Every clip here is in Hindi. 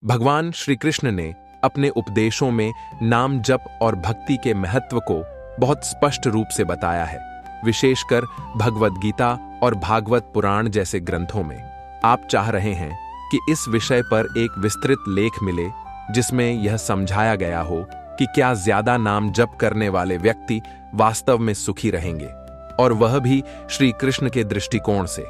भगवान श्री कृष्ण ने अपने उपदेशों में नाम जप और भक्ति के महत्व को बहुत स्पष्ट रूप से बताया है, विशेषकर भगवद गीता और भागवत पुराण जैसे ग्रंथों में। आप चाह रहे हैं कि इस विषय पर एक विस्तृत लेख मिले जिसमें यह समझाया गया हो कि क्या ज्यादा नाम जप करने वाले व्यक्ति वास्तव में सुखी रहेंगे, और वह भी श्री कृष्ण के दृष्टिकोण से।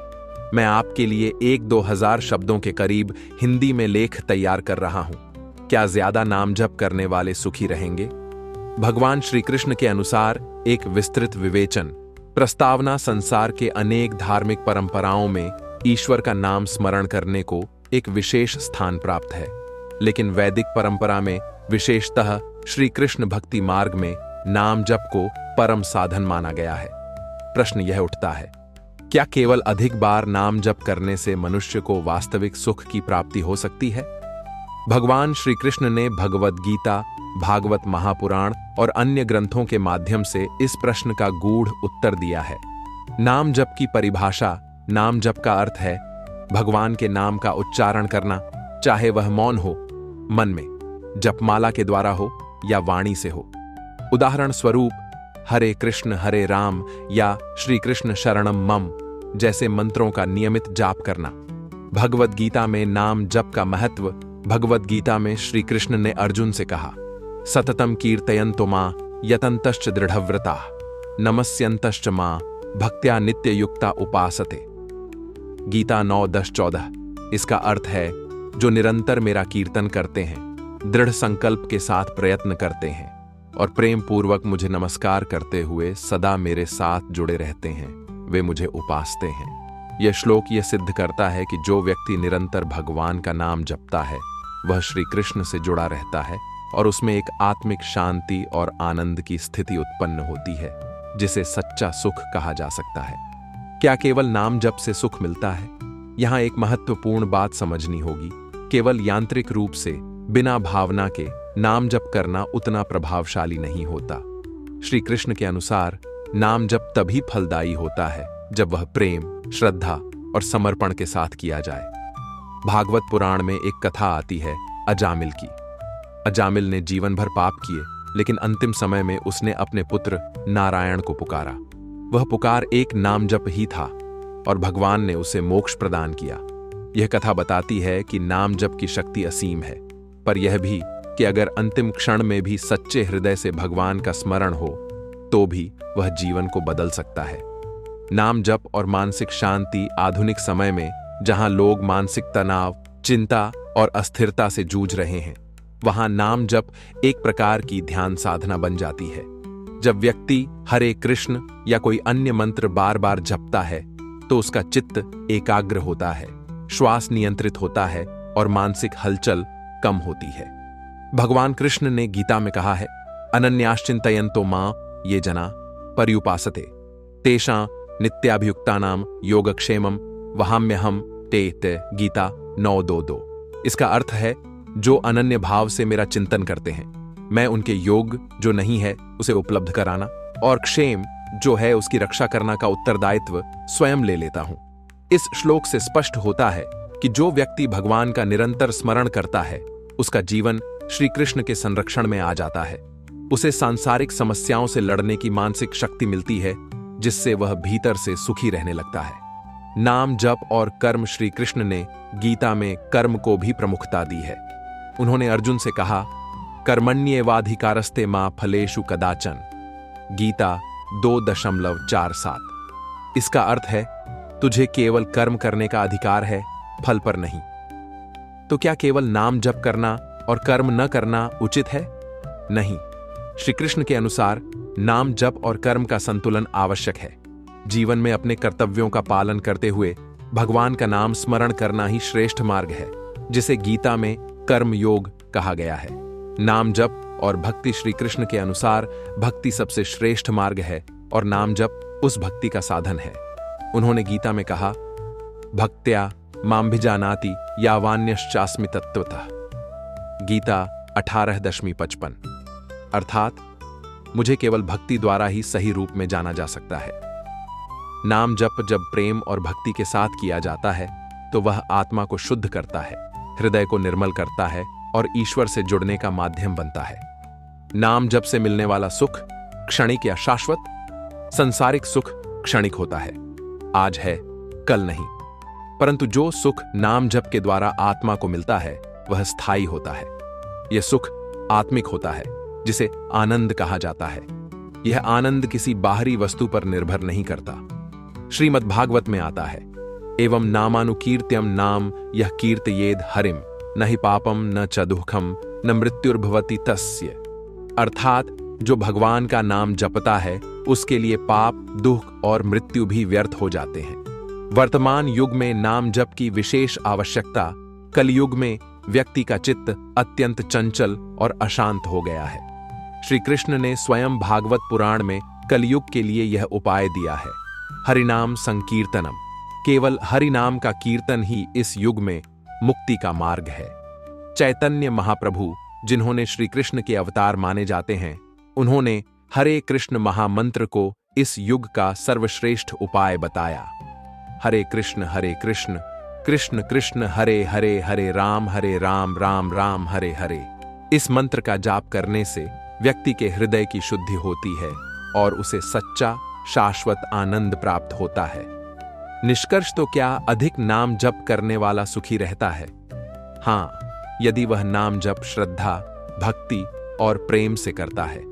मैं आपके लिए 1-2 हजार शब्दों के करीब हिंदी में लेख तैयार कर रहा हूं। क्या ज्यादा नाम जप करने वाले सुखी रहेंगे? भगवान श्री कृष्ण के अनुसार एक विस्तृत विवेचन प्रस्तावना संसार के अनेक धार्मिक परंपराओं में ईश्वर का नाम स्मरण करने को एक विशेष स्थान प्राप्त है, लेकिन वैदिक परंपरा में विशेषतः श्री कृष्ण भक्ति मार्ग में नाम जप को परम साधन माना गया है। प्रश्न यह उठता है, क्या केवल अधिक बार नाम जप करने से मनुष्य को वास्तविक सुख की प्राप्ति हो सकती है? भगवान श्री कृष्ण ने भगवद गीता, भागवत महापुराण और अन्य ग्रंथों के माध्यम से इस प्रश्न का गूढ़ उत्तर दिया है। नाम जप की परिभाषा। नाम जप का अर्थ है भगवान के नाम का उच्चारण करना, चाहे वह मौन हो, मन में, जपमाला के द्वारा हो या वाणी से हो। उदाहरण स्वरूप हरे कृष्ण हरे राम या श्री कृष्ण शरणम मम जैसे मंत्रों का नियमित जाप करना। भगवद गीता में नाम जप का महत्व। भगवद गीता में श्री कृष्ण ने अर्जुन से कहा, सततम कीर्तयन्तो मां यतन्तश्च दृढ़व्रताः नमस्यन्तश्च मां भक्त्या नित्य युक्ता उपासते। गीता 9:10-14। इसका अर्थ है जो निरंतर मेरा कीर्तन करते हैं, दृढ़ संकल्प के साथ प्रयत्न करते हैं और प्रेम पूर्वक मुझे नमस्कार करते हुए सदा मेरे साथ जुड़े रहते हैं, वे मुझे उपासते हैं। यह श्लोक यह सिद्ध करता है कि जो व्यक्ति निरंतर भगवान का नाम जपता है वह श्री कृष्ण से जुड़ा रहता है और उसमें एक आत्मिक शांति और आनंद की स्थिति उत्पन्न होती है, जिसे सच्चा सुख कहा जा सकता है। क्या केवल नाम जप से सुख मिलता है? यहां एक महत्वपूर्ण बात समझनी होगी। केवल यांत्रिक रूप से बिना भावना के नाम जप करना उतना प्रभावशाली नहीं होता। श्री कृष्ण के अनुसार नाम जप तभी फलदायी होता है जब वह प्रेम, श्रद्धा और समर्पण के साथ किया जाए। भागवत पुराण में एक कथा आती है अजामिल की। अजामिल ने जीवन भर पाप किए, लेकिन अंतिम समय में उसने अपने पुत्र नारायण को पुकारा। वह पुकार एक नाम जप ही था और भगवान ने उसे मोक्ष प्रदान किया। यह कथा बताती है कि नाम जप की शक्ति असीम है, पर यह भी कि अगर अंतिम क्षण में भी सच्चे हृदय से भगवान का स्मरण हो तो भी वह जीवन को बदल सकता है। नाम जप और मानसिक शांति। आधुनिक समय में जहां लोग मानसिक तनाव, चिंता और अस्थिरता से जूझ रहे हैं, वहां नाम जप एक प्रकार की ध्यान साधना बन जाती है। जब व्यक्ति हरे कृष्ण या कोई अन्य मंत्र बार बार जपता है तो उसका चित्त एकाग्र होता है, श्वास नियंत्रित होता है और मानसिक हलचल कम होती है। भगवान कृष्ण ने गीता में कहा है, अनन्याश्चिन्तयन्तो मां ये जना पर्युपासते तेषां नित्याभियुक्तानां योगक्षेमं वहाम्यहम् ते। गीता 9:2। इसका अर्थ है जो अनन्य भाव से मेरा चिंतन करते हैं, मैं उनके योग जो नहीं है उसे उपलब्ध कराना और क्षेम जो है उसकी रक्षा करना का उत्तरदायित्व स्वयं ले लेता हूं। इस श्लोक से स्पष्ट होता है कि जो व्यक्ति भगवान का निरंतर स्मरण करता है उसका जीवन श्री कृष्ण के संरक्षण में आ जाता है। उसे सांसारिक समस्याओं से लड़ने की मानसिक शक्ति मिलती है, जिससे वह भीतर से सुखी रहने लगता है। नाम जप और कर्म। श्री कृष्ण ने गीता में कर्म को भी प्रमुखता दी है। उन्होंने अर्जुन से कहा, कर्मण्येवाधिकारस्ते मां फलेषु कदाचन। गीता 2:47। इसका अर्थ है तुझे केवल कर्म करने का अधिकार है, फल पर नहीं। तो क्या केवल नाम जप करना और कर्म न करना उचित है? नहीं। श्री कृष्ण के अनुसार नाम जप और कर्म का संतुलन आवश्यक है। जीवन में अपने कर्तव्यों का पालन करते हुए भगवान का नाम स्मरण करना ही श्रेष्ठ मार्ग है, जिसे गीता में कर्म योग कहा गया है। नाम जप और भक्ति। श्री कृष्ण के अनुसार भक्ति सबसे श्रेष्ठ मार्ग है और नाम जप उस भक्ति का साधन है। उन्होंने गीता में कहा, भक्त्या मामभिजानाति यावान्यश्चास्मि तत्त्वतः। गीता 18:55। अर्थात मुझे केवल भक्ति द्वारा ही सही रूप में जाना जा सकता है। नाम जप जब प्रेम और भक्ति के साथ किया जाता है तो वह आत्मा को शुद्ध करता है, हृदय को निर्मल करता है और ईश्वर से जुड़ने का माध्यम बनता है। नाम जप से मिलने वाला सुख क्षणिक या शाश्वत, संसारिक सुख क्षणिक होता है, आज है कल नहीं। परंतु जो सुख नाम जप के द्वारा आत्मा को मिलता है वह स्थायी होता है। यह सुख आत्मिक होता है, जिसे आनंद कहा जाता है। यह आनंद किसी बाहरी वस्तु पर निर्भर नहीं करता। श्रीमद् भागवत में आता है, एवं नामानुकीर्त्यम नाम यह कीर्तयेद हरिम न ही पापम न च दुःखम न मृत्युर्भवति तस्य। अर्थात जो भगवान का नाम जपता है उसके लिए पाप, दुख और मृत्यु भी व्यर्थ हो जाते हैं। वर्तमान युग में नाम जप की विशेष आवश्यकता कलयुग में व्यक्ति का चित्त अत्यंत चंचल और अशांत हो गया है। श्री कृष्ण ने स्वयं भागवत पुराण में कलयुग के लिए यह उपाय दिया है, हरिनाम संकीर्तनम। केवल हरिनाम का कीर्तन ही इस युग में मुक्ति का मार्ग है। चैतन्य महाप्रभु, जिन्होंने श्री कृष्ण के अवतार माने जाते हैं, उन्होंने हरे कृष्ण महामंत्र को इस युग का सर्वश्रेष्ठ उपाय बताया। हरे कृष्ण कृष्ण कृष्ण हरे हरे, हरे राम राम राम हरे हरे। इस मंत्र का जाप करने से व्यक्ति के हृदय की शुद्धि होती है और उसे सच्चा शाश्वत आनंद प्राप्त होता है। निष्कर्ष तो क्या, अधिक नाम जप करने वाला सुखी रहता है। हाँ, यदि वह नाम जप श्रद्धा, भक्ति और प्रेम से करता है।